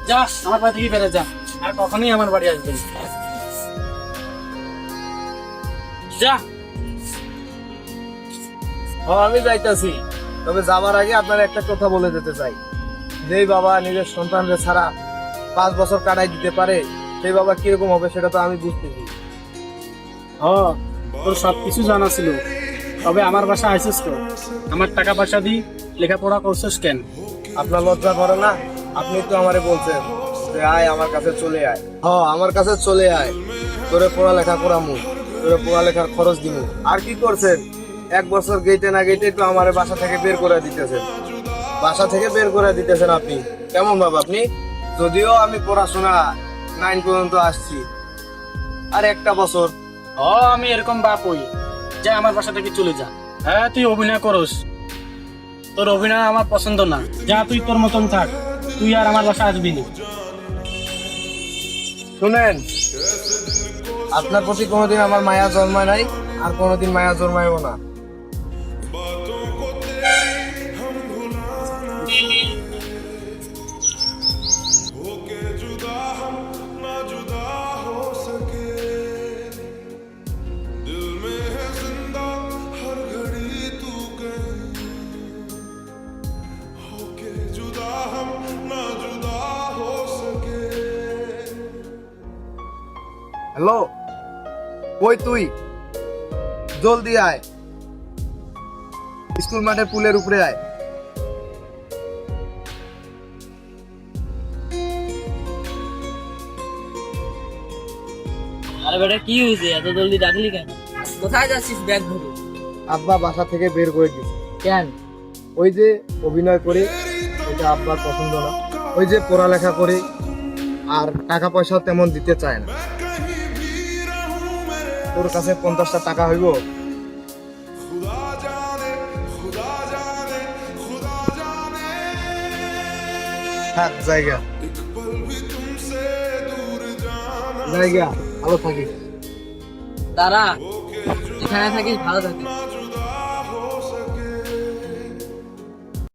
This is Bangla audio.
যা আমার বাড়ি থেকে বেড়ে যা, আর কখনোই আমার বাড়ি আসবে না। যা। আমি যাইতাছি, তবে যাবার আগে আপনার একটা কথা বলে যেতে চাই। যেই বাবা নিজের সন্তানদের ছাড়া 5 বছর কাটাই দিতে পারে, সেই বাবা কিরকম হবে সেটা তো আমি বুঝতেছি। তোর সবকিছু জানা ছিল, তবে আমার বাসা আইসিস তো, আমার টাকা পয়সা দি লেখাপড়া করছিস কেন? আপনার লজ্জা করে না? আপনি তো আমারে বলছেন যে আয় আমার কাছে চলে আয়। আমার কাছে চলে আয়, তোরে পড়ালেখা করামু, তোরে পড়ালেখার খরচ দিমু। আর কি করছেন? 1 বছর গেটে না গেটে তো আমারে বাসা থেকে বের করে দিতেছেন। বাসা থেকে বের করে দিতেছেন আপনি। কেমন বাবা আপনি? যদিও আমি পড়াশোনা 9 পর্যন্ত আসছি, আর একটা বছর। আমি এরকম বাপ হই, যা আমার বাসা থেকে চলে যা। হ্যাঁ, তুই অভিনয় করস, তোর অভিনয় আমার পছন্দ না। যা, তুই তোর মতন থাক, তুই আর আমার বাসা আসবি না। শুনেন, আপনার প্রতি কোনোদিন আমার মায়া জন্মায় নাই, আর কোনোদিন মায়া জন্মাইব না। হ্যালো, কই তুই? জলদি আয়, স্কুল মাঠে পুলের উপরে আয়। আরে বেটা, কি হয়েছে? এত জলদি ডাকলি কেন? কোথায় যাচ্ছিস ব্যাগ ধরে? আব্বা বাসা থেকে বের করে দিয়েছে। কেন? ওই যে অভিনয় করে, এটা আব্বার পছন্দ না। ওই যে পড়ালেখা করে, আর টাকা পয়সাও তেমন দিতে চায় না। তোর কাছে 50টা টাকা হইব? থাক, জায়গা জায়গা, ভালো থাকিস। তারা এখানে থাকিস, ভালো থাকিস।